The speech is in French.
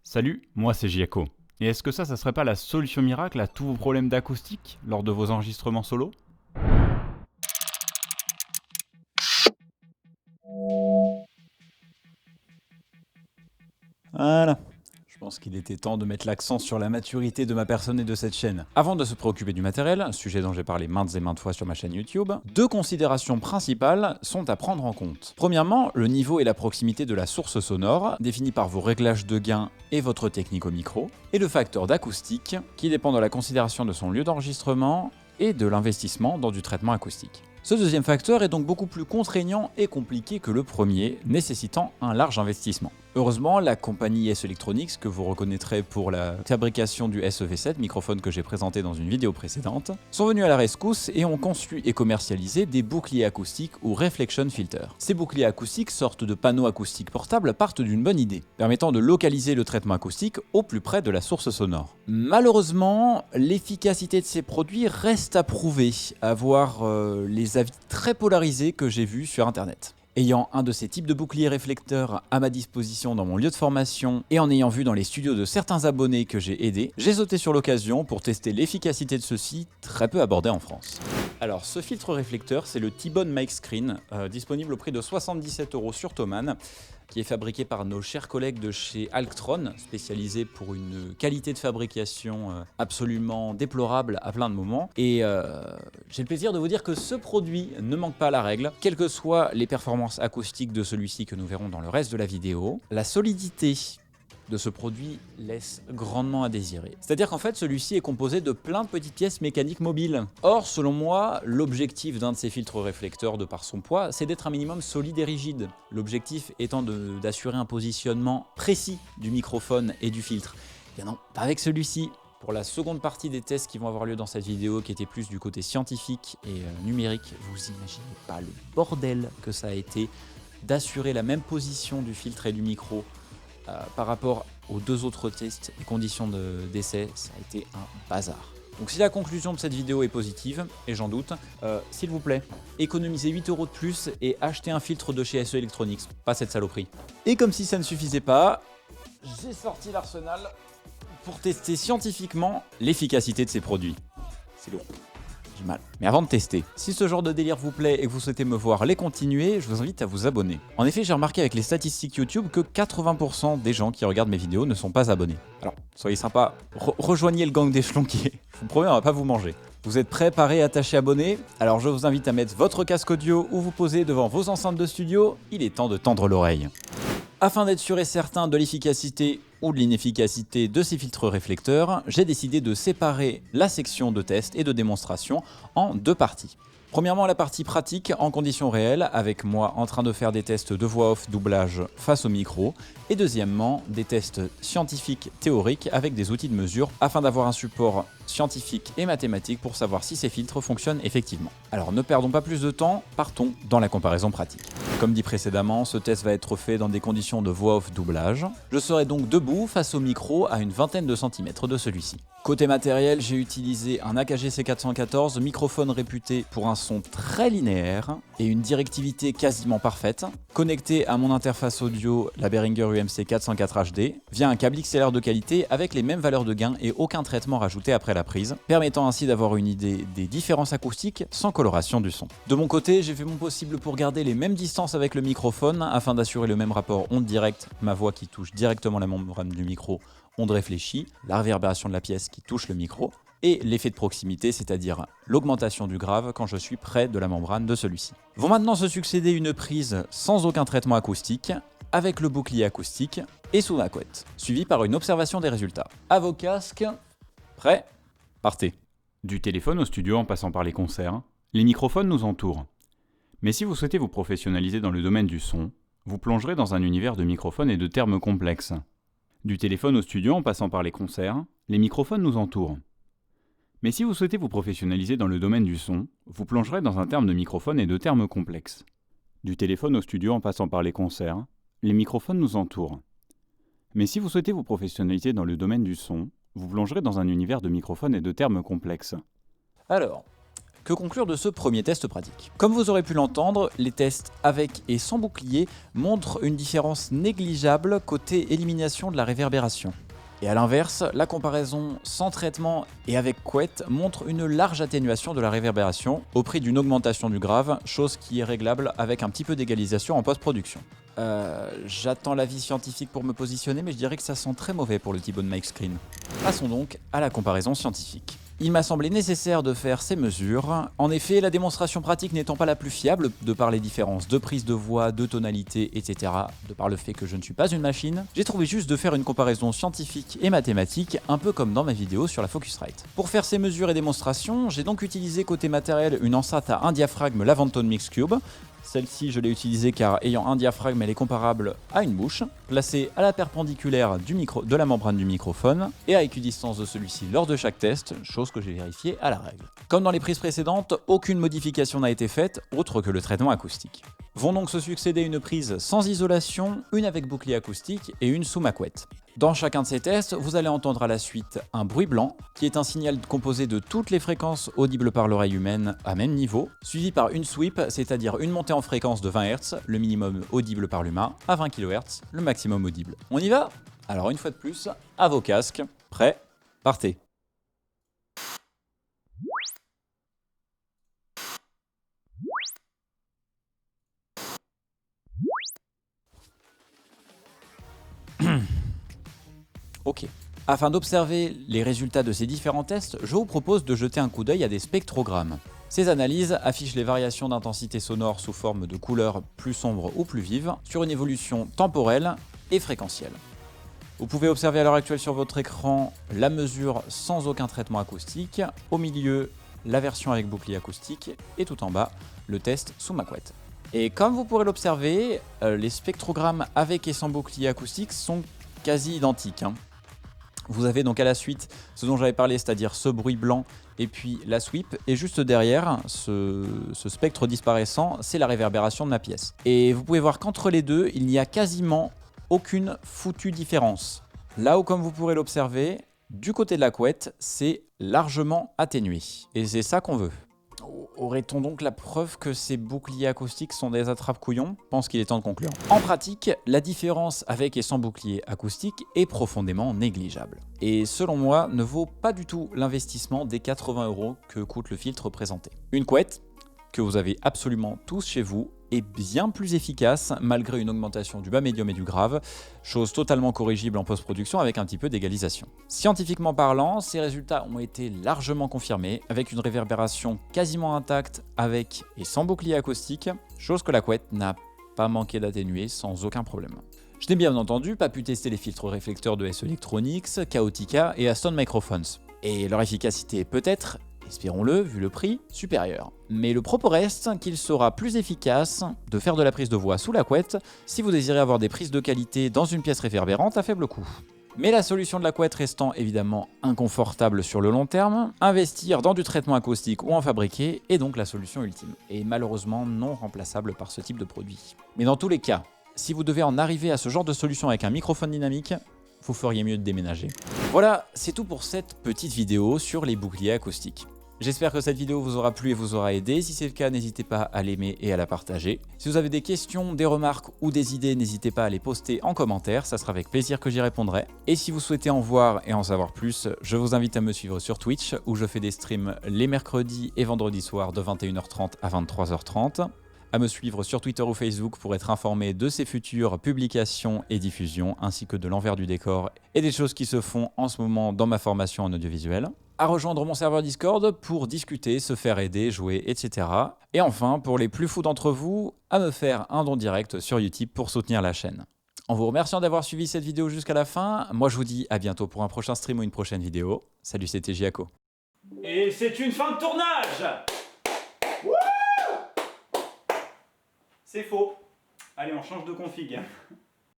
Salut, moi c'est Giaco. Et est-ce que ça serait pas la solution miracle à tous vos problèmes d'acoustique lors de vos enregistrements solo? Voilà. Je pense qu'il était temps de mettre l'accent sur la maturité de ma personne et de cette chaîne. Avant de se préoccuper du matériel, un sujet dont j'ai parlé maintes et maintes fois sur ma chaîne YouTube, deux considérations principales sont à prendre en compte. Premièrement, le niveau et la proximité de la source sonore, définis par vos réglages de gain et votre technique au micro, et le facteur d'acoustique, qui dépend de la considération de son lieu d'enregistrement et de l'investissement dans du traitement acoustique. Ce deuxième facteur est donc beaucoup plus contraignant et compliqué que le premier, nécessitant un large investissement. Heureusement, la compagnie S Electronics, que vous reconnaîtrez pour la fabrication du SEV7, microphone que j'ai présenté dans une vidéo précédente, sont venus à la rescousse et ont conçu et commercialisé des boucliers acoustiques ou reflection filters. Ces boucliers acoustiques, sortes de panneaux acoustiques portables, partent d'une bonne idée, permettant de localiser le traitement acoustique au plus près de la source sonore. Malheureusement, l'efficacité de ces produits reste à prouver, à voir les avis très polarisés que j'ai vus sur internet. Ayant un de ces types de boucliers réflecteurs à ma disposition dans mon lieu de formation et en ayant vu dans les studios de certains abonnés que j'ai aidés, j'ai sauté sur l'occasion pour tester l'efficacité de ceux-ci, très peu abordé en France. Alors ce filtre réflecteur, c'est le T-Bone Mic Screen, disponible au prix de 77 € sur Thomann, qui est fabriqué par nos chers collègues de chez Alctron, spécialisés pour une qualité de fabrication absolument déplorable à plein de moments. Et j'ai le plaisir de vous dire que ce produit ne manque pas à la règle, quelles que soient les performances acoustiques de celui-ci que nous verrons dans le reste de la vidéo. La solidité de ce produit laisse grandement à désirer. C'est-à-dire qu'en fait, celui-ci est composé de plein de petites pièces mécaniques mobiles. Or, selon moi, l'objectif d'un de ces filtres réflecteurs, de par son poids, c'est d'être un minimum solide et rigide. L'objectif étant d'assurer un positionnement précis du microphone et du filtre. Bien non, pas avec celui-ci. Pour la seconde partie des tests qui vont avoir lieu dans cette vidéo, qui était plus du côté scientifique et numérique, vous imaginez pas le bordel que ça a été d'assurer la même position du filtre et du micro par rapport aux deux autres tests et conditions d'essai. Ça a été un bazar. Donc si la conclusion de cette vidéo est positive, et j'en doute, s'il vous plaît, économisez 8 € de plus et achetez un filtre de chez SE Electronics, pas cette saloperie. Et comme si ça ne suffisait pas, j'ai sorti l'arsenal pour tester scientifiquement l'efficacité de ces produits. C'est lourd. J'ai mal. Mais avant de tester, si ce genre de délire vous plaît et que vous souhaitez me voir les continuer, je vous invite à vous abonner. En effet, j'ai remarqué avec les statistiques YouTube que 80% des gens qui regardent mes vidéos ne sont pas abonnés. Alors, soyez sympa, rejoignez le gang d'échelon qui est. Je vous promets, on va pas vous manger. Vous êtes prêts, parés, attachés, abonnés? Alors je vous invite à mettre votre casque audio ou vous poser devant vos enceintes de studio. Il est temps de tendre l'oreille. Afin d'être sûr et certain de l'efficacité ou de l'inefficacité de ces filtres réflecteurs, j'ai décidé de séparer la section de test et de démonstration en deux parties. Premièrement, la partie pratique en conditions réelles, avec moi en train de faire des tests de voix off doublage face au micro. Et deuxièmement, des tests scientifiques théoriques avec des outils de mesure afin d'avoir un support scientifique et mathématique pour savoir si ces filtres fonctionnent effectivement. Alors ne perdons pas plus de temps, partons dans la comparaison pratique. Comme dit précédemment, ce test va être fait dans des conditions de voix off doublage. Je serai donc debout face au micro à une vingtaine de centimètres de celui-ci. Côté matériel, j'ai utilisé un AKG C414, microphone réputé pour un son très linéaire et une directivité quasiment parfaite, connecté à mon interface audio, la Behringer UMC 404 HD, via un câble XLR de qualité avec les mêmes valeurs de gain et aucun traitement rajouté après la prise, permettant ainsi d'avoir une idée des différences acoustiques sans coloration du son. De mon côté, j'ai fait mon possible pour garder les mêmes distances avec le microphone afin d'assurer le même rapport onde directe, ma voix qui touche directement la membrane du micro, onde réfléchie, la réverbération de la pièce qui touche le micro, et l'effet de proximité, c'est-à-dire l'augmentation du grave quand je suis près de la membrane de celui-ci. Vont maintenant se succéder une prise sans aucun traitement acoustique, avec le bouclier acoustique et sous ma couette, suivi par une observation des résultats. À vos casques, prêts, partez. Du téléphone au studio en passant par les concerts, les microphones nous entourent. Mais si vous souhaitez vous professionnaliser dans le domaine du son, vous plongerez dans un univers de microphones et de termes complexes. Du téléphone au studio en passant par les concerts, les microphones nous entourent. Mais si vous souhaitez vous professionnaliser dans le domaine du son, vous plongerez dans un terme de microphone et de termes complexes. Du téléphone au studio en passant par les concerts, les microphones nous entourent. Mais si vous souhaitez vous professionnaliser dans le domaine du son, vous plongerez dans un univers de microphones et de termes complexes. Alors, Que conclure de ce premier test pratique? Comme vous aurez pu l'entendre, les tests avec et sans bouclier montrent une différence négligeable côté élimination de la réverbération. Et à l'inverse, la comparaison sans traitement et avec couette montre une large atténuation de la réverbération au prix d'une augmentation du grave, chose qui est réglable avec un petit peu d'égalisation en post-production. J'attends l'avis scientifique pour me positionner, mais je dirais que ça sent très mauvais pour le T-Bone Mic Screen. Passons donc à la comparaison scientifique. Il m'a semblé nécessaire de faire ces mesures. En effet, la démonstration pratique n'étant pas la plus fiable, de par les différences de prise de voix, de tonalité, etc., de par le fait que je ne suis pas une machine, j'ai trouvé juste de faire une comparaison scientifique et mathématique, un peu comme dans ma vidéo sur la Focusrite. Pour faire ces mesures et démonstrations, j'ai donc utilisé côté matériel une enceinte à un diaphragme Lavantone Mix Cube. Celle-ci, je l'ai utilisée car ayant un diaphragme, elle est comparable à une bouche, placée à la perpendiculaire de la membrane du microphone et à équidistance de celui-ci lors de chaque test, chose que j'ai vérifiée à la règle. Comme dans les prises précédentes, aucune modification n'a été faite, autre que le traitement acoustique. Vont donc se succéder une prise sans isolation, une avec bouclier acoustique et une sous ma couette. Dans chacun de ces tests, vous allez entendre à la suite un bruit blanc, qui est un signal composé de toutes les fréquences audibles par l'oreille humaine à même niveau, suivi par une sweep, c'est-à-dire une montée en fréquence de 20 Hz, le minimum audible par l'humain, à 20 kHz, le maximum audible. On y va? Alors une fois de plus, à vos casques, prêts, partez. Ok. Afin d'observer les résultats de ces différents tests, je vous propose de jeter un coup d'œil à des spectrogrammes. Ces analyses affichent les variations d'intensité sonore sous forme de couleurs plus sombres ou plus vives sur une évolution temporelle et fréquentielle. Vous pouvez observer à l'heure actuelle sur votre écran la mesure sans aucun traitement acoustique, au milieu la version avec bouclier acoustique et tout en bas le test sous ma couette. Et comme vous pourrez l'observer, les spectrogrammes avec et sans bouclier acoustique sont quasi identiques. Vous avez donc à la suite ce dont j'avais parlé, c'est-à-dire ce bruit blanc et puis la sweep, et juste derrière ce spectre disparaissant, c'est la réverbération de ma pièce. Et vous pouvez voir qu'entre les deux, il n'y a quasiment aucune foutue différence. Là où, comme vous pourrez l'observer, du côté de la couette, c'est largement atténué. Et c'est ça qu'on veut. Aurait-on donc la preuve que ces boucliers acoustiques sont des attrape-couillons? Je pense qu'il est temps de conclure. En pratique, la différence avec et sans bouclier acoustique est profondément négligeable. Et selon moi, ne vaut pas du tout l'investissement des 80 € que coûte le filtre présenté. Une couette, que vous avez absolument tous chez vous, est bien plus efficace malgré une augmentation du bas médium et du grave, chose totalement corrigible en post-production avec un petit peu d'égalisation. Scientifiquement parlant, ces résultats ont été largement confirmés avec une réverbération quasiment intacte avec et sans bouclier acoustique, chose que la couette n'a pas manqué d'atténuer sans aucun problème. Je n'ai bien entendu pas pu tester les filtres réflecteurs de SE Electronics, Chaotica et Aston Microphones. Et leur efficacité peut-être, espérons-le, vu le prix, supérieur. Mais le propos reste qu'il sera plus efficace de faire de la prise de voix sous la couette si vous désirez avoir des prises de qualité dans une pièce réverbérante à faible coût. Mais la solution de la couette restant évidemment inconfortable sur le long terme, investir dans du traitement acoustique ou en fabriquer est donc la solution ultime, et malheureusement non remplaçable par ce type de produit. Mais dans tous les cas, si vous devez en arriver à ce genre de solution avec un microphone dynamique, vous feriez mieux de déménager. Voilà, c'est tout pour cette petite vidéo sur les boucliers acoustiques. J'espère que cette vidéo vous aura plu et vous aura aidé. Si c'est le cas, n'hésitez pas à l'aimer et à la partager. Si vous avez des questions, des remarques ou des idées, n'hésitez pas à les poster en commentaire, ça sera avec plaisir que j'y répondrai. Et si vous souhaitez en voir et en savoir plus, je vous invite à me suivre sur Twitch, où je fais des streams les mercredis et vendredis soirs de 21h30 à 23h30. À me suivre sur Twitter ou Facebook pour être informé de ces futures publications et diffusions, ainsi que de l'envers du décor et des choses qui se font en ce moment dans ma formation en audiovisuel. À rejoindre mon serveur Discord pour discuter, se faire aider, jouer, etc. Et enfin, pour les plus fous d'entre vous, à me faire un don direct sur Utip pour soutenir la chaîne. En vous remerciant d'avoir suivi cette vidéo jusqu'à la fin, moi je vous dis à bientôt pour un prochain stream ou une prochaine vidéo. Salut, c'était Giaco. Et c'est une fin de tournage! C'est faux. Allez, on change de config.